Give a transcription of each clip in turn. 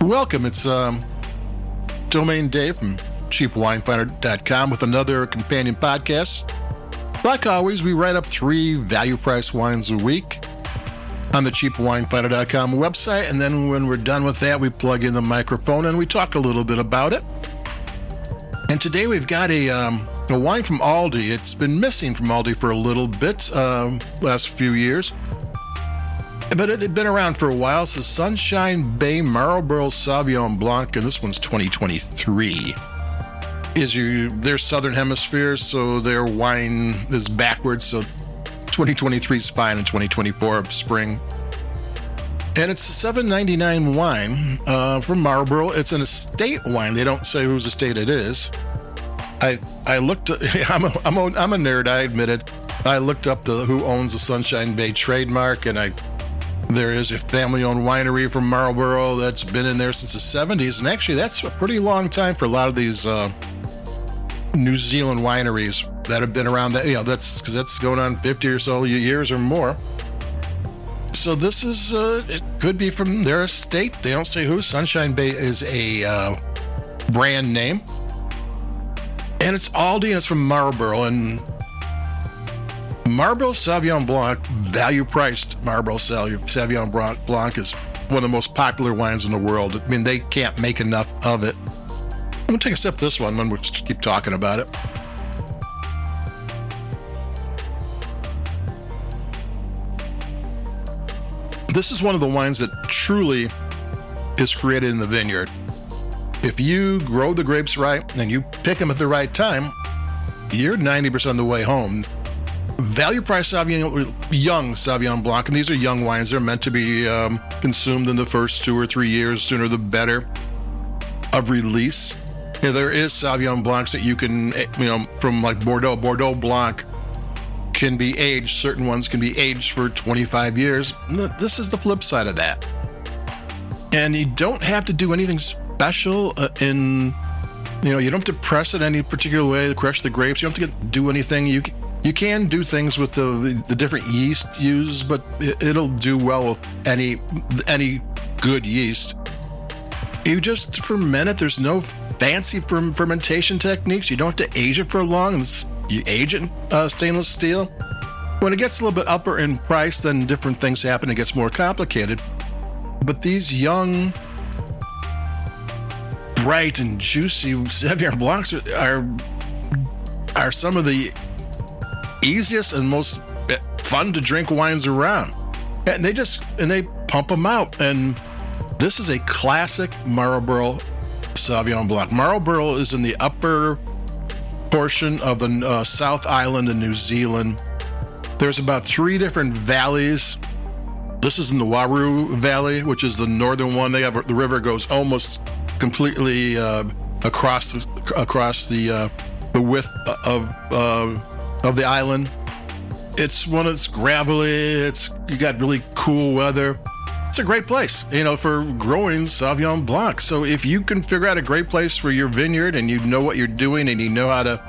Welcome. It's Domain Dave from CheapWineFinder.com with another companion podcast. Like always, we write up 3 value-priced wines a week on the CheapWineFinder.com website, and then when we're done with that, we plug in the microphone and we talk a little bit about it. And today we've got a wine from Aldi. It's been missing from Aldi for a little bit, last few years. But it had been around for a while. It's the Sunshine Bay Marlborough Sauvignon Blanc, and this one's 2023. They're Southern Hemisphere, so their wine is backwards, so 2023 is fine, and 2024 spring. And it's a $7.99 wine from Marlborough. It's an estate wine. They don't say whose estate it is. I looked. I'm a nerd. I admit it. I looked up who owns the Sunshine Bay trademark, and there is a family-owned winery from Marlborough that's been in there since the 70s, and actually that's a pretty long time for a lot of these New Zealand wineries that have been around. That's going on 50 or so years or more. So this is it could be from their estate. They don't say who. Sunshine Bay is a brand name, and it's Aldi, and it's from Marlborough. And Marlborough Sauvignon Blanc, value-priced Marlborough Sauvignon Blanc is one of the most popular wines in the world. I mean, they can't make enough of it. I'm going to take a sip of this one, and we'll just keep talking about it. This is one of the wines that truly is created in the vineyard. If you grow the grapes right and you pick them at the right time, you're 90% of the way home. Value price young Sauvignon Blanc, and these are young wines. They're meant to be consumed in the first 2 or 3 years, sooner the better, of release. There is Sauvignon Blancs that you can, from like Bordeaux Blanc can be aged. Certain ones can be aged for 25 years. This is the flip side of that. And you don't have to do anything special you don't have to press it any particular way to crush the grapes. You don't have to do anything. You can do things with the different yeast used, but it'll do well with any good yeast. You just ferment it. There's no fancy fermentation techniques. You don't have to age it for long. You age it in stainless steel. When it gets a little bit upper in price, then different things happen. It gets more complicated. But these young, bright and juicy Sauvignon Blancs are some of the easiest and most fun to drink wines around, and they pump them out. And this is a classic Marlborough Sauvignon Blanc. Marlborough is in the upper portion of the South Island in New Zealand. There's about 3 different valleys. This is in the Wairau Valley, which is the northern one. The river goes almost completely across the width of the island. It's one that's gravelly. You got really cool weather. It's a great place, for growing Sauvignon Blanc. So if you can figure out a great place for your vineyard, and you know what you're doing, and you know how to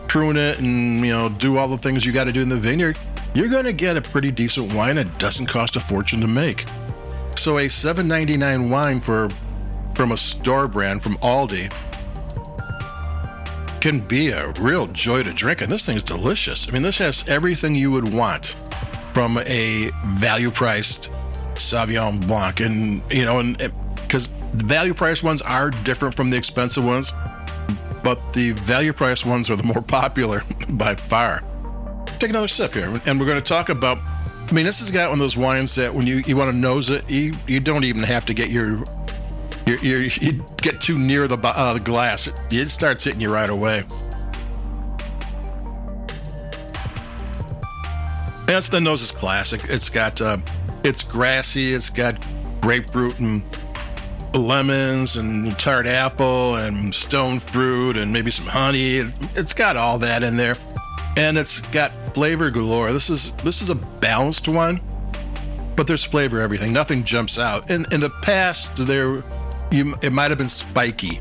prune it, and do all the things you got to do in the vineyard, you're going to get a pretty decent wine that doesn't cost a fortune to make. So a $7.99 wine from a store brand from Aldi can be a real joy to drink, and this thing is delicious. I mean, this has everything you would want from a value-priced Sauvignon Blanc, and because the value-priced ones are different from the expensive ones, but the value-priced ones are the more popular by far. Take another sip here, and we're going to talk about. I mean, this has got one of those wines that when you want to nose it, you don't even have to get you get too near the glass. It starts hitting you right away. That's the nose is classic. It's got it's grassy. It's got grapefruit and lemons and tart apple and stone fruit and maybe some honey. It's got all that in there, and it's got flavor galore. This is a balanced one, but there's flavor everything. Nothing jumps out. In the past, it might have been spiky.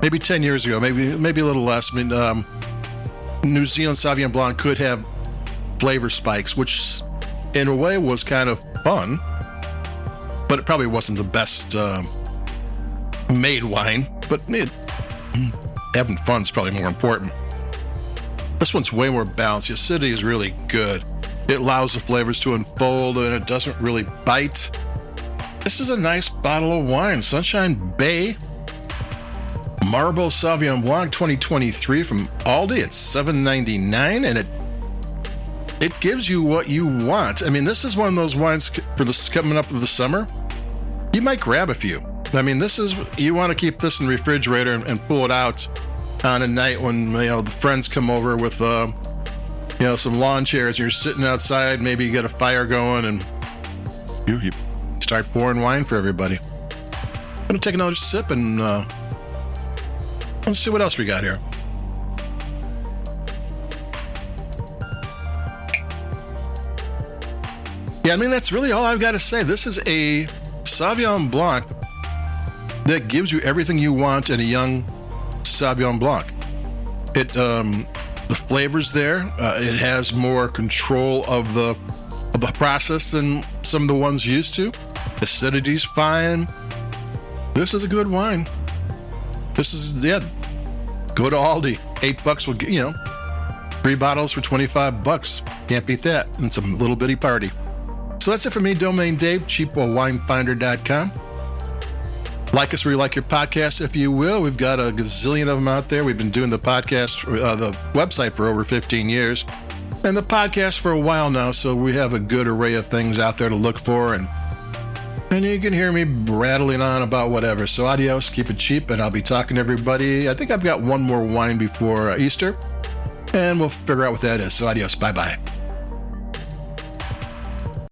Maybe 10 years ago, maybe a little less. I mean, New Zealand Sauvignon Blanc could have flavor spikes, which in a way was kind of fun. but it probably wasn't the best made wine, but having fun is probably more important. This one's way more balanced. The acidity is really good. It allows the flavors to unfold and it doesn't really bite. This is a nice bottle of wine. Sunshine Bay Marlborough Sauvignon Blanc 2023 from Aldi. It's $7.99 and it gives you what you want. I mean, this is one of those wines for this coming up with the summer. You might grab a few. I mean, you want to keep this in the refrigerator and pull it out on a night when, the friends come over with, some lawn chairs. You're sitting outside, maybe you get a fire going and you start pouring wine for everybody. I'm going to take another sip and let's see what else we got here. Yeah, I mean, that's really all I've got to say. This is a Sauvignon Blanc that gives you everything you want in a young Sauvignon Blanc. The flavor's there. It has more control of the process than some of the ones used to. Acidity's fine. This is a good wine. This is, go to Aldi. $8 will get, 3 bottles for $25. Can't beat that. And it's a little bitty party. So that's it for me, Domain Dave, cheapwinefinder.com. Like us where you like your podcast, if you will. We've got a gazillion of them out there. We've been doing the website for over 15 years, and the podcast for a while now, so we have a good array of things out there to look for, and you can hear me rattling on about whatever. So adios, keep it cheap, and I'll be talking to everybody. I think I've got one more wine before Easter, and we'll figure out what that is. So adios, bye-bye.